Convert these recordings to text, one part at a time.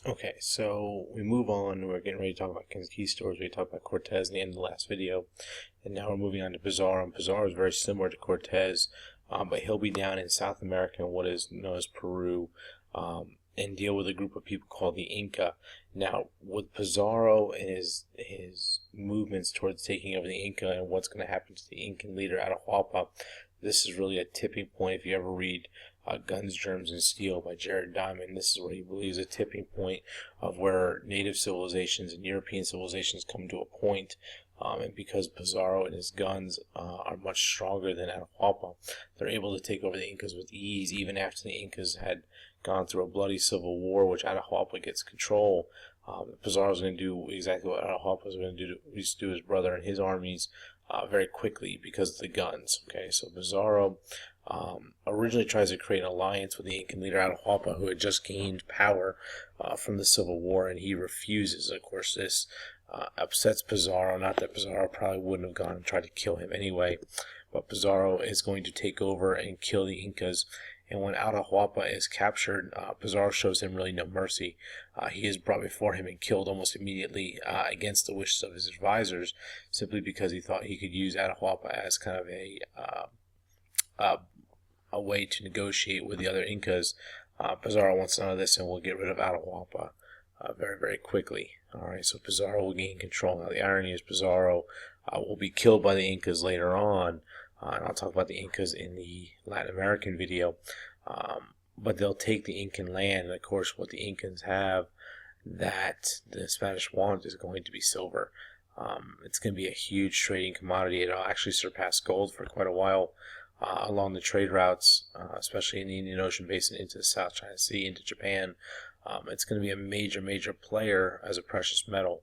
Okay, so we move on. We're getting ready to talk about conquistadors. We talked about Cortez in the end of the last video, and now we're moving on to Pizarro. And Pizarro is very similar to Cortez, but he'll be down in South America in what is known as Peru, and deal with a group of people called the Inca. Now, with Pizarro and his movements towards taking over the Inca and what's going to happen to the Incan leader Atahualpa, this is really a tipping point. If you ever read Guns, Germs, and Steel by Jared Diamond, this is what he believes a tipping point of where native civilizations and European civilizations come to a point. And because Pizarro and his guns are much stronger than Atahualpa, they're able to take over the Incas with ease, even after the Incas had gone through a bloody civil war, which Atahualpa gets control. Pizarro's going to do exactly what Atahualpa was going to do to his brother and his armies very quickly because of the guns. Okay, so Pizarro originally tries to create an alliance with the Incan leader Atahualpa, who had just gained power from the Civil War, and he refuses. Of course, this upsets Pizarro. Not that Pizarro probably wouldn't have gone and tried to kill him anyway, but Pizarro is going to take over and kill the Incas. And when Atahualpa is captured, Pizarro shows him really no mercy. He is brought before him and killed almost immediately against the wishes of his advisors, simply because he thought he could use Atahualpa as kind of a way to negotiate with the other Incas. Pizarro wants none of this and will get rid of Atahualpa very, very quickly. Alright, so Pizarro will gain control. Now, the irony is Pizarro will be killed by the Incas later on, and I'll talk about the Incas in the Latin American video, but they'll take the Incan land, and of course what the Incans have that the Spanish want is going to be silver. It's going to be a huge trading commodity. It'll actually surpass gold for quite a while along the trade routes, especially in the Indian Ocean basin into the South China Sea, into Japan. It's going to be a major, major player as a precious metal.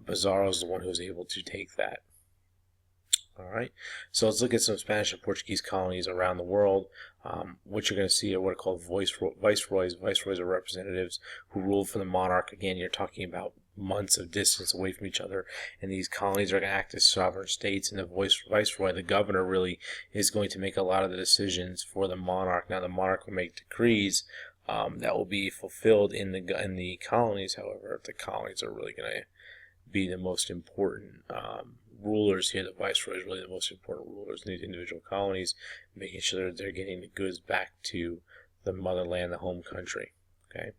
Pizarro is the one who's able to take that. Alright, so let's look at some Spanish and Portuguese colonies around the world. What you're going to see are what are called viceroys. Viceroys are representatives who ruled for the monarch. Again, you're talking about months of distance away from each other, and these colonies are going to act as sovereign states, and the viceroy, the governor, really is going to make a lot of the decisions for the monarch. Now, the monarch will make decrees that will be fulfilled in the colonies. However, the colonies are really going to be the most important rulers here. The viceroy is really the most important rulers in these individual colonies, making sure that they're getting the goods back to the motherland, the home country. Okay,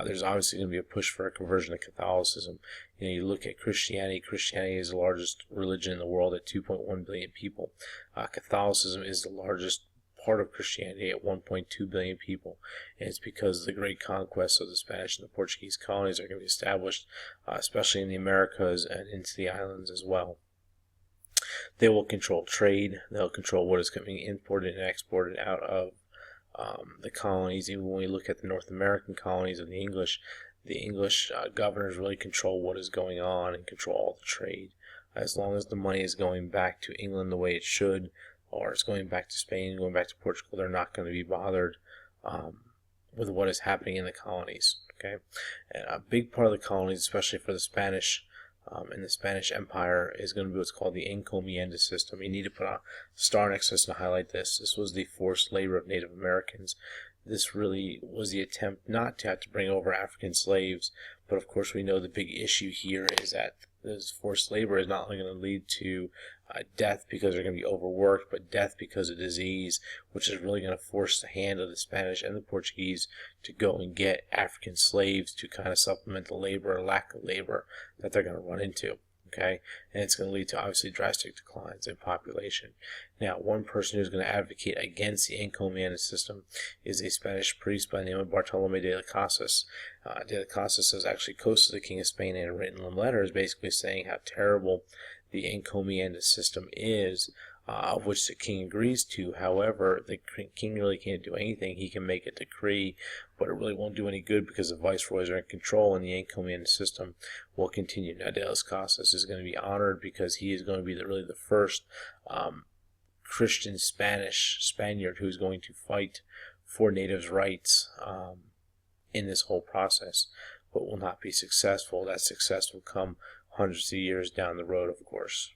there's obviously going to be a push for a conversion to Catholicism. You look at Christianity. Christianity is the largest religion in the world at 2.1 billion people. Catholicism is the largest part of Christianity at 1.2 billion people, and it's because the great conquests of the Spanish and the Portuguese colonies are going to be established, especially in the Americas and into the islands as well. They will control trade. They'll control what is coming imported and exported out of the colonies. Even when we look at the North American colonies of the English governors really control what is going on and control all the trade. As long as the money is going back to England the way it should, or it's going back to Spain, going back to Portugal, they're not going to be bothered with what is happening in the colonies. Okay, and a big part of the colonies, especially for the Spanish and the Spanish Empire, is going to be what's called the encomienda system. You need to put a star next to this to highlight this. This was the forced labor of Native Americans. This really was the attempt not to have to bring over African slaves, but of course we know the big issue here is that this forced labor is not only going to lead to death because they're going to be overworked, but death because of disease, which is really going to force the hand of the Spanish and the Portuguese to go and get African slaves to kind of supplement the labor or lack of labor that they're going to run into. Okay, and it's going to lead to obviously drastic declines in population. Now, one person who's going to advocate against the encomienda system is a Spanish priest by the name of Bartolome de las Casas. De las Casas has actually coasted the King of Spain and written letters basically saying how terrible the encomienda system is, of which the king agrees to. However, the king really can't do anything. He can make a decree, but it really won't do any good because the viceroys are in control and the encomienda system will continue. Now, de las Casas is going to be honored because he is going to be really the first Christian Spaniard who's going to fight for natives' rights in this whole process, but will not be successful. That success will come hundreds of years down the road, of course.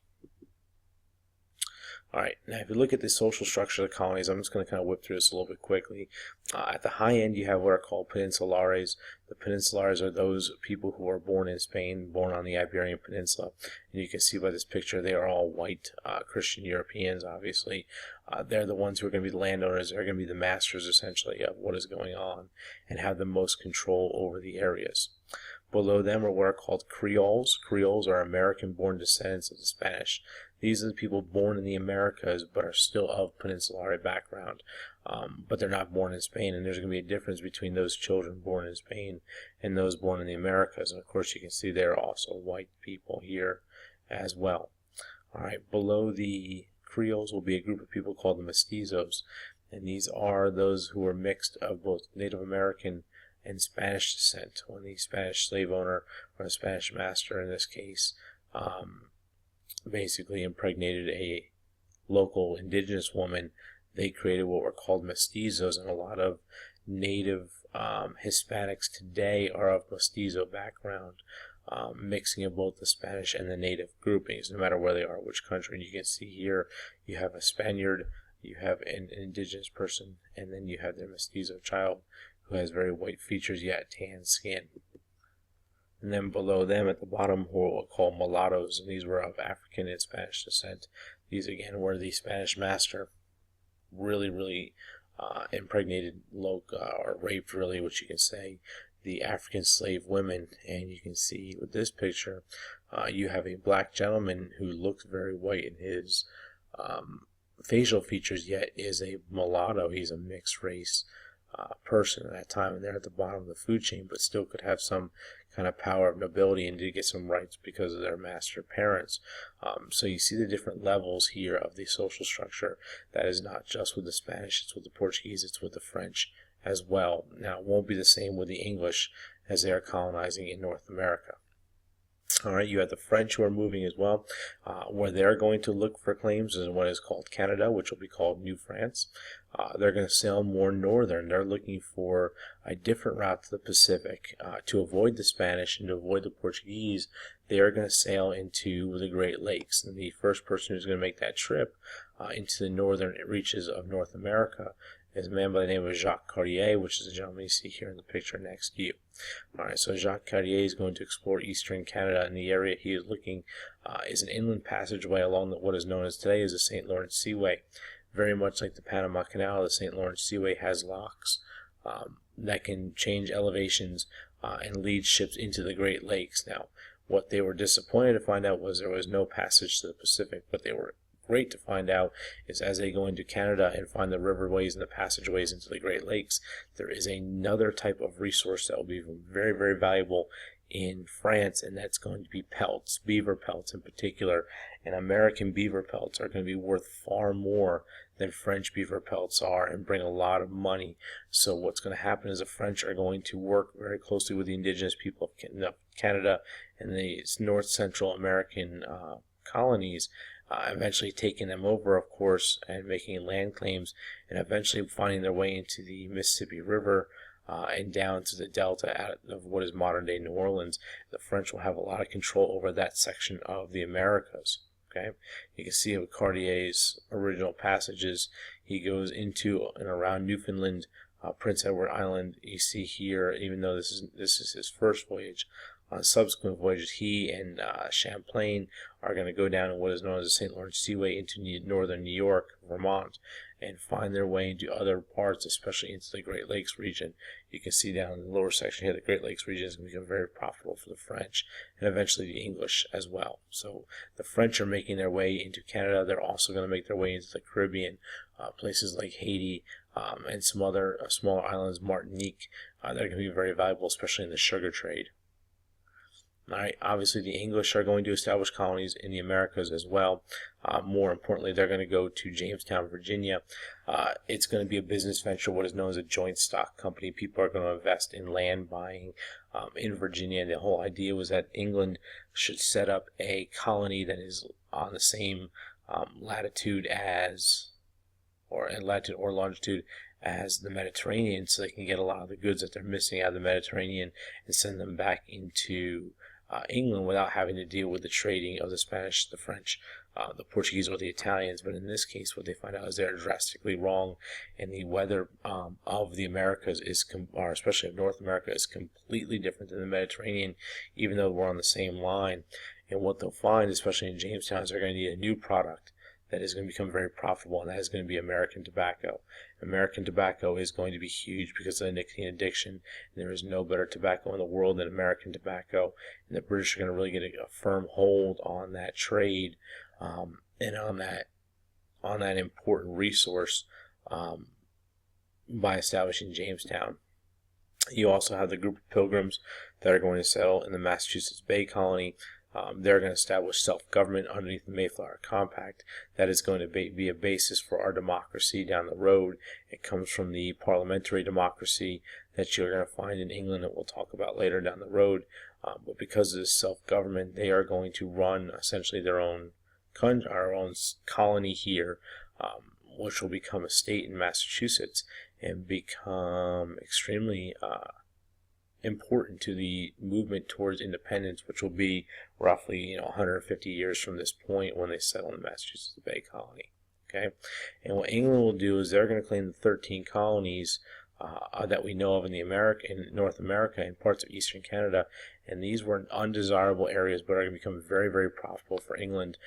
All right, now if you look at the social structure of the colonies, I'm just going to kind of whip through this a little bit quickly. At the high end, you have what are called peninsulares. The peninsulares are those people who are born in Spain, born on the Iberian Peninsula. And you can see by this picture, they are all white Christian Europeans, obviously. They're the ones who are going to be the landowners. They're going to be the masters, essentially, of what is going on and have the most control over the areas. Below them are what are called Creoles. Creoles are American-born descendants of the Spanish. These are the people born in the Americas but are still of Peninsular background, but they're not born in Spain, and there's going to be a difference between those children born in Spain and those born in the Americas. And of course, you can see there are also white people here as well. All right, below the Creoles will be a group of people called the Mestizos, and these are those who are mixed of both Native American and Spanish descent. When the Spanish slave owner, or the Spanish master in this case, basically impregnated a local indigenous woman, they created what were called mestizos, and a lot of native Hispanics today are of mestizo background, mixing of both the Spanish and the native groupings, no matter where they are, which country. And you can see here, you have a Spaniard, you have an indigenous person, and then you have their mestizo child, who has very white features yet tan skin. And then below them at the bottom were what we'll call mulattoes, and these were of African and Spanish descent. These again were the Spanish master really impregnated or raped, really, what you can say, the African slave women. And you can see with this picture, you have a black gentleman who looks very white in his facial features, yet is a mulatto. He's a mixed race person at that time, and they're at the bottom of the food chain, but still could have some kind of power of nobility and did get some rights because of their master parents. So you see the different levels here of the social structure. That is not just with the Spanish, it's with the Portuguese, it's with the French as well. Now, it won't be the same with the English as they are colonizing in North America. All right, you have the French who are moving as well. Where they're going to look for claims is what is called Canada, which will be called New France. They're going to sail more northern. They're looking for a different route to the Pacific. To avoid the Spanish and to avoid the Portuguese, they are going to sail into the Great Lakes. And the first person who's going to make that trip into the northern reaches of North America is a man by the name of Jacques Cartier, which is the gentleman you see here in the picture next to you. All right, so Jacques Cartier is going to explore eastern Canada, and the area he is looking is an inland passageway along what is known as today as the St. Lawrence Seaway. Very much like the Panama Canal, the St. Lawrence Seaway has locks that can change elevations and lead ships into the Great Lakes. Now, what they were disappointed to find out was there was no passage to the Pacific, but they were great to find out is as they go into Canada and find the riverways and the passageways into the Great Lakes, there is another type of resource that will be very valuable in France, and that's going to be pelts, beaver pelts in particular. And American beaver pelts are going to be worth far more than French beaver pelts are and bring a lot of money. So what's going to happen is the French are going to work very closely with the indigenous people of Canada and the North Central American colonies, eventually taking them over, of course, and making land claims, and eventually finding their way into the Mississippi River and down to the delta out of what is modern-day New Orleans. The French will have a lot of control over that section of the Americas. Okay, you can see with Cartier's original passages, he goes into and around Newfoundland, Prince Edward Island. You see here, even though this is his first voyage, on subsequent voyages, he and Champlain are going to go down in what is known as the St. Lawrence Seaway into northern New York, Vermont, and find their way into other parts, especially into the Great Lakes region. You can see down in the lower section here, the Great Lakes region is going to become very profitable for the French and eventually the English as well. So the French are making their way into Canada. They're also going to make their way into the Caribbean, places like Haiti and some other smaller islands, Martinique. They're going to be very valuable, especially in the sugar trade. All right, obviously the English are going to establish colonies in the Americas as well. More importantly, they're going to go to Jamestown, Virginia. It's going to be a business venture, what is known as a joint stock company. People are going to invest in land buying in Virginia. And the whole idea was that England should set up a colony that is on the same latitude or longitude as the Mediterranean, so they can get a lot of the goods that they're missing out of the Mediterranean and send them back into England without having to deal with the trading of the Spanish, the French, the Portuguese, or the Italians. But in this case, what they find out is they're drastically wrong, and the weather of the Americas or especially of North America, is completely different than the Mediterranean, even though we're on the same line. And what they'll find, especially in Jamestown, is they're going to need a new product that is going to become very profitable, and that is going to be American tobacco. American tobacco is going to be huge because of the nicotine addiction. There is no better tobacco in the world than American tobacco, and the British are going to really get a firm hold on that trade and on that important resource by establishing Jamestown. You also have the group of Pilgrims that are going to settle in the Massachusetts Bay Colony. They're going to establish self-government underneath the Mayflower Compact. That is going to be a basis for our democracy down the road. It comes from the parliamentary democracy that you're going to find in England that we'll talk about later down the road. But because of this self-government, they are going to run essentially their own colony here, which will become a state in Massachusetts and become extremely important to the movement towards independence, which will be roughly 150 years from this point when they settle in the Massachusetts Bay Colony. Okay, and what England will do is they're going to claim the 13 colonies that we know of in North America and parts of Eastern Canada, and these were undesirable areas, but are going to become very, very profitable for England.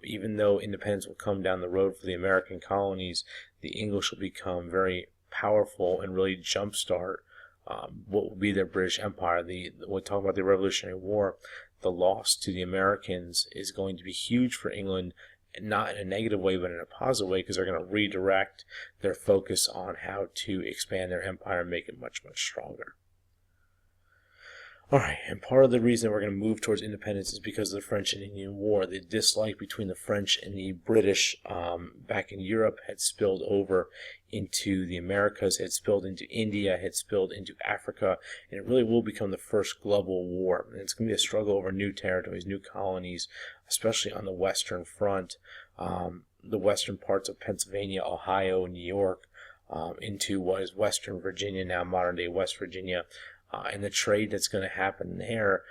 Even though independence will come down the road for the American colonies, the English will become very powerful and really jumpstart what will be their British Empire. We'll talk about the Revolutionary War. The loss to the Americans is going to be huge for England, not in a negative way, but in a positive way, because they're going to redirect their focus on how to expand their empire and make it much, much stronger. Alright, and part of the reason we're going to move towards independence is because of the French and Indian War. The dislike between the French and the British back in Europe had spilled over into the Americas, had spilled into India, had spilled into Africa, and it really will become the first global war. And it's going to be a struggle over new territories, new colonies, especially on the Western Front, the western parts of Pennsylvania, Ohio, New York, into what is Western Virginia, now modern-day West Virginia. And the trade that's going to happen there,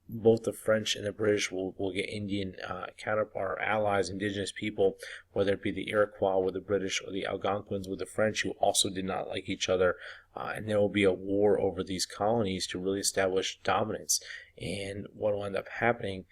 both the French and the British will get Indian counterpart allies, indigenous people, whether it be the Iroquois with the British or the Algonquins with the French, who also did not like each other. And there will be a war over these colonies to really establish dominance. And what will end up happening,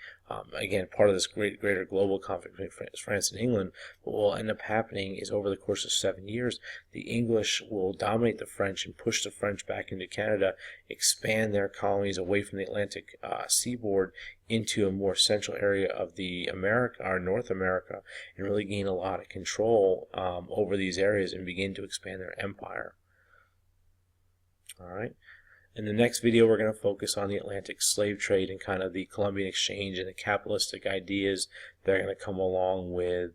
again, part of this greater global conflict between France and England, what will end up happening is over the course of 7 years, the English will dominate the French and push the French back into Canada, expand their colonies away from the Atlantic seaboard into a more central area of the North America, and really gain a lot of control over these areas and begin to expand their empire. All right. In the next video, we're going to focus on the Atlantic slave trade and kind of the Columbian Exchange and the capitalistic ideas that are going to come along with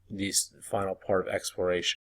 this final part of exploration.